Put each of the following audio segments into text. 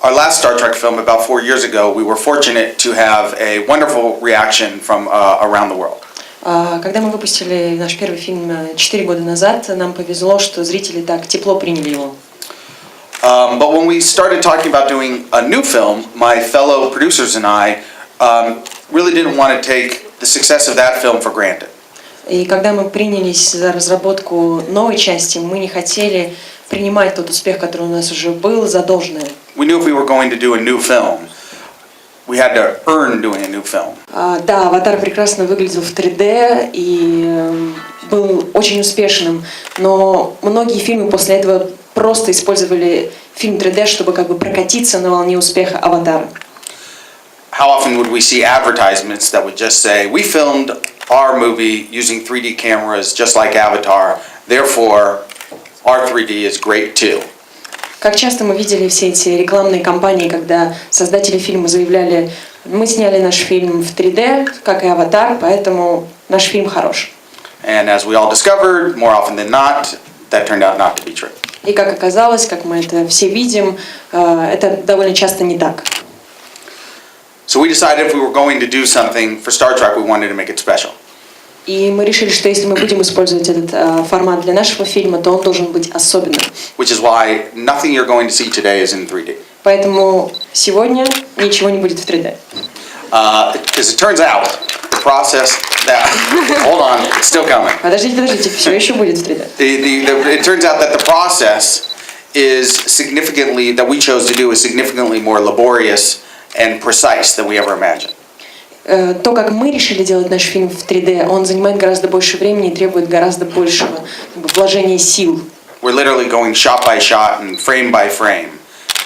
our last Star Trek film about 4 years ago, we were fortunate to have a wonderful reaction from around the world. Когда мы выпустили наш первый фильм 4 года назад, нам повезло, что зрители так тепло приняли его. But when we started talking about doing a new film, my fellow producers and I really didn't want to take the success of that film for granted. И когда мы принялись за разработку новой части, мы не хотели принимать тот успех, который у нас уже был, за должное. We knew if we were going to do a new film, we had to earn doing a new film. Да, «Аватар» прекрасно выглядел в 3D и был очень успешным, но многие фильмы после этого просто использовали фильм 3D, чтобы как бы прокатиться на волне успеха «Аватара». How often would we see advertisements that would just say, "We filmed our movie using 3D cameras just like Avatar, therefore our 3D is great too." Как часто мы видели все эти рекламные кампании, когда создатели фильма заявляли: мы сняли наш фильм в 3D, как и «Аватар», поэтому наш фильм хорош. And as we all discovered, more often than not, that turned out not to be true. И как оказалось, как мы это все видим, это довольно часто не так. So we decided if we were going to do something for Star Trek, we wanted to make it special. И мы решили, что если мы будем использовать этот формат для нашего фильма, то он должен быть особенным. Which is why nothing you're going to see today is in 3D. Поэтому сегодня ничего не будет в 3D. Because it turns out the process that hold on, it's still coming. Подождите, все еще будет в 3D. It turns out that the process is significantly that we chose to do is significantly more laborious and precise than we ever imagined. То, как мы решили делать наш фильм в 3D, он занимает гораздо больше времени и требует гораздо большего вложения сил. We're literally going shot by shot and frame by frame,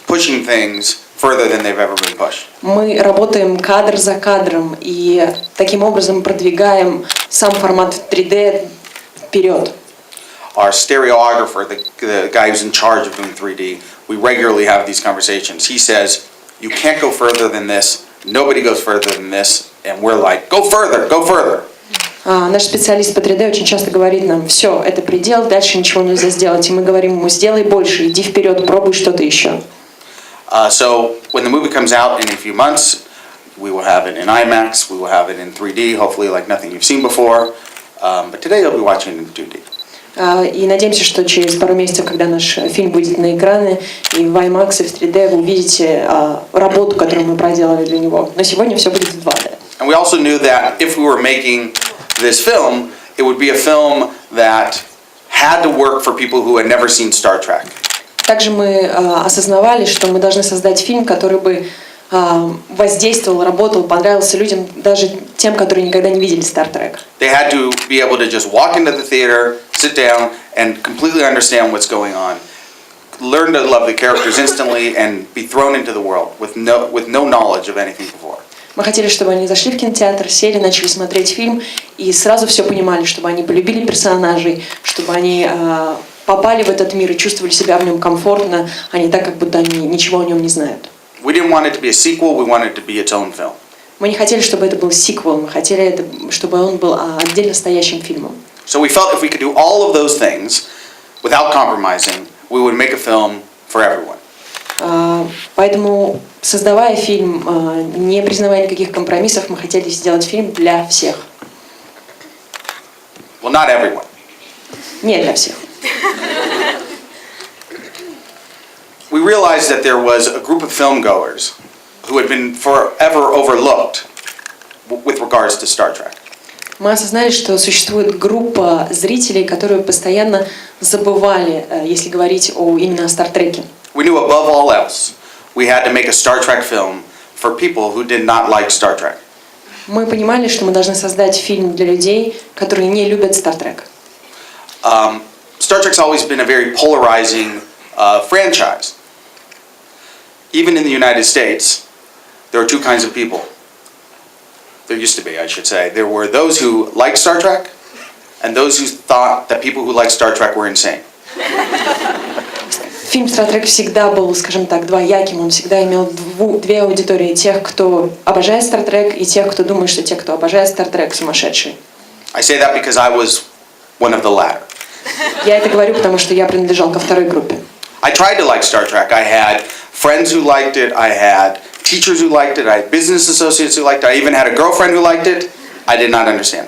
pushing things further than they've ever been pushed. Мы работаем кадр за кадром и таким образом продвигаем сам формат 3D вперед. Our stereographer, the guy who's in charge of doing 3D, we regularly have these conversations. He says, "You can't go further than this. Nobody goes further than this." And we're like, "Go further, go further." Наш специалист по 3D очень часто говорит нам: все, это предел, дальше ничего нельзя сделать. И мы говорим ему: сделай больше, иди вперед, пробуй что-то еще. So when the movie comes out in a few months, we will have it in IMAX, we will have it in 3D, hopefully like nothing you've seen before. But today you'll be watching it in 2D. И надеемся, что через пару месяцев, когда наш фильм выйдет на экраны, и в IMAX, и в 3D, вы увидите работу, которую мы проделали для него. Но сегодня все будет в 2D. And we also knew that if we were making this film, it would be a film that had to work for people who had never seen Star Trek. Также мы осознавали, что мы должны создать фильм, который бы воздействовал, работал, понравился людям, даже тем, которые никогда не видели Стартрек. They had to be able to just walk into the theater, sit down, and completely understand what's going on, learn to love the characters instantly, and be thrown into the world with no knowledge of anything before. Мы хотели, чтобы они зашли в кинотеатр, сели, начали смотреть фильм и сразу все понимали, чтобы они полюбили персонажей, чтобы они попали в этот мир и чувствовали себя в нем комфортно, а не так, как будто они ничего о нем не знают. We didn't want it to be a sequel, we wanted it to be its own film. Мы не хотели, чтобы это был сиквел, мы хотели, чтобы он был отдельно стоящим фильмом. So we felt if we could do all of those things without compromising, we would make a film for everyone. Поэтому, создавая фильм, не признавая никаких компромиссов, мы хотели сделать фильм для всех. Well, not everyone. Не для всех. We realized that there was a group of filmgoers who had been forever overlooked with regards to Star Trek. Мы осознали, что существует группа зрителей, которые постоянно забывали, если говорить именно о Стартреке. We knew above all else, we had to make a Star Trek film for people who did not like Star Trek. Мы понимали, что мы должны создать фильм для людей, которые не любят Стартрек. Star Trek's always been a very polarizing franchise. Even in the United States, there are two kinds of people. There used to be, I should say. There were those who liked Star Trek, and those who thought that people who liked Star Trek were insane. Фильм «Стартрек» всегда был, скажем так, двояким. Он всегда имел две аудитории. Тех, кто обожает «Стартрек», и тех, кто думает, что те, кто обожает «Стартрек», сумасшедшие. I say that because I was one of the latter. Я это говорю, потому что я принадлежал ко второй группе. I tried to like Star Trek. I had friends who liked it. I had teachers who liked it. I had business associates who liked it. I even had a girlfriend who liked it. I did not understand.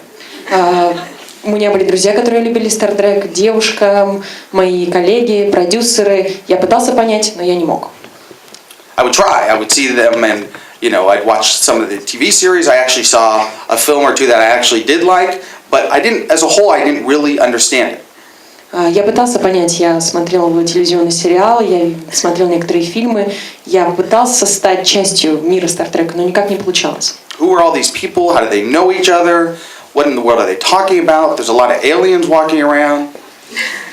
У меня были друзья, которые любили Стартрек, девушка, мои коллеги, продюсеры. Я пытался понять, но я не мог. I would try. I would see them and, you know, I'd watch some of the TV series. I actually saw a film or two that I actually did like, but I didn't, as a whole, I didn't really understand it. Я пытался понять, я смотрел телевизионный сериал, я смотрел некоторые фильмы, я пытался стать частью мира Стартрека, но никак не получалось. Who are all these people? How do they know each other? What in the world are they talking about? There's a lot of aliens walking around.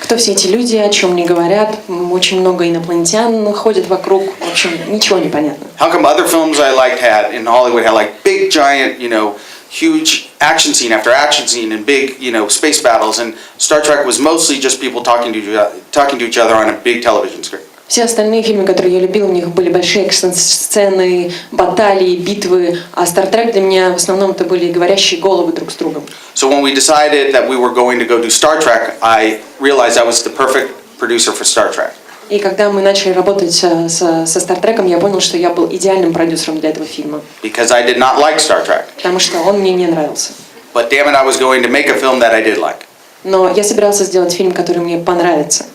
Кто все эти люди, о чем не говорят? Очень много инопланетян ходят вокруг. В общем, ничего не понятно. How come other films I liked had in Hollywood had like big giant, you know, huge action scene after action scene and big, you know, space battles, and Star Trek was mostly just people talking to each other on a big television screen. Все остальные фильмы, которые я любил, у них были большие экшн-сцены, баталии, битвы, а Стартрек для меня в основном это были говорящие головы друг с другом. So when we decided that we were going to go do Star Trek, I realized I was the perfect producer for Star Trek. И когда мы начали работать со Стартреком, я понял, что я был идеальным продюсером для этого фильма. Because I did not like Star Trek. Потому что он мне не нравился. But damn it, I was going to make a film that I did like. Но я собирался сделать фильм, который мне понравится.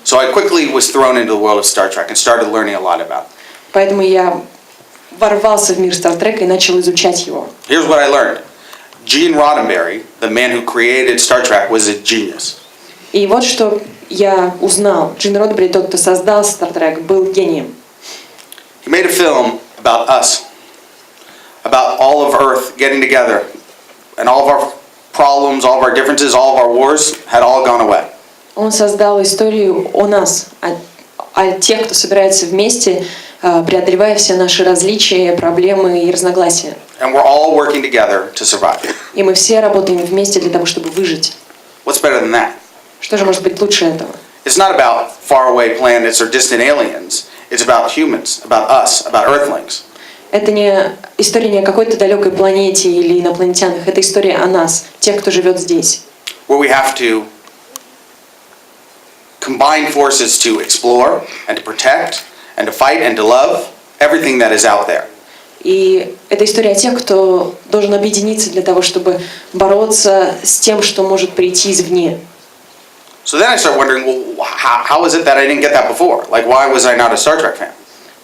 So I quickly was thrown into the world of Star Trek and started learning a lot about it. Поэтому я ворвался в мир Стартрека и начал изучать его. Here's what I learned. Gene Roddenberry, the man who created Star Trek, was a genius. И вот что я узнал. Джин Родденберри, тот, кто создал Стартрек, был гением. He made a film about us, about all of Earth getting together, and all of our problems, all of our differences, all of our wars had all gone away. Он создал историю о нас, о тех, кто собирается вместе, преодолевая все наши различия, проблемы и разногласия. And we're all working together to survive. И мы все работаем вместе для того, чтобы выжить. What's better than that? Что же может быть лучше этого? It's not about faraway planets or distant aliens. It's about humans, about us, about Earthlings. Это не история не о какой-то далекой планете или инопланетянах. Это история о нас, тех, кто живет здесь. Where we have to combine forces to explore and to protect and to fight and to love everything that is out there. И это история о тех, кто должен объединиться для того, чтобы бороться с тем, что может прийти извне. So then I start wondering, well, how is it that I didn't get that before? Like, why was I not a Star Trek fan?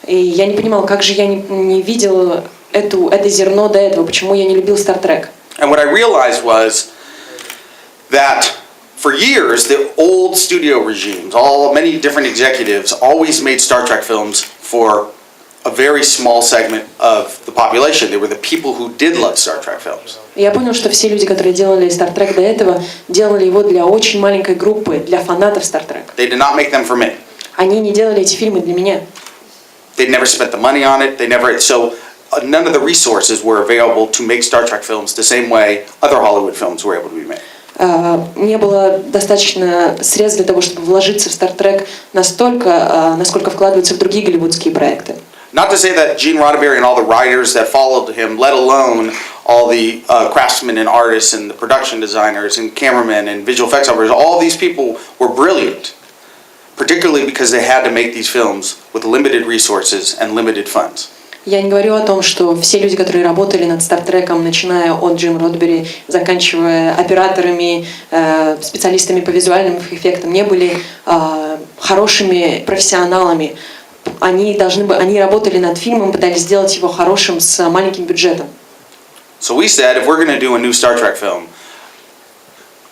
И я не понимал, как же я не видел это зерно до этого, почему я не любил Стартрек. And what I realized was that for years, the old studio regimes, many different executives, always made Star Trek films for a very small segment of the population. They were the people who did love Star Trek films. Я понял, что все люди, которые делали Стартрек до этого, делали его для очень маленькой группы, для фанатов Стартрек. They did not make them for me. Они не делали эти фильмы для меня. They never spent the money on it. So none of the resources were available to make Star Trek films the same way other Hollywood films were able to be made. Не было достаточно средств для того, чтобы вложиться в Стартрек настолько, насколько вкладываются в другие голливудские проекты. Not to say that Gene Roddenberry and all the writers that followed him, let alone all the craftsmen and artists and the production designers and cameramen and visual effects operators, all these people were brilliant, particularly because they had to make these films with limited resources and limited funds. Я не говорю о том, что все люди, которые работали над Стартреком, начиная от Джима Родденберри, заканчивая операторами, специалистами по визуальным эффектам, не были хорошими профессионалами. Они работали над фильмом, пытались сделать его хорошим с маленьким бюджетом. So we said, if we're going to do a new Star Trek film,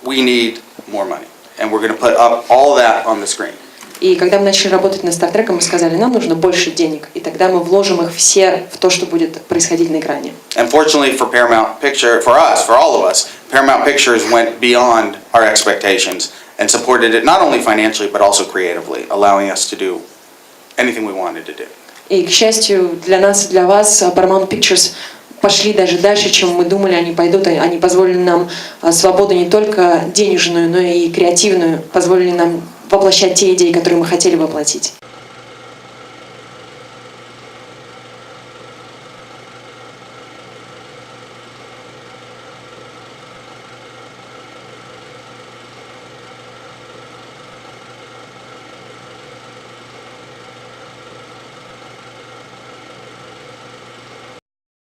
we need more money, and we're going to put up all that on the screen. И когда мы начали работать над Стартреком, мы сказали, нам нужно больше денег, и тогда мы вложим их все в то, что будет происходить на экране. Unfortunately for Paramount Picture, for us, for all of us, Paramount Pictures went beyond our expectations and supported it not only financially but also creatively, allowing us to do anything we wanted to do. И, к счастью, для нас и для вас Paramount Pictures пошли даже дальше, чем мы думали, они пойдут. Они позволили нам свободу не только денежную, но и креативную, позволили нам воплощать те идеи, которые мы хотели воплотить.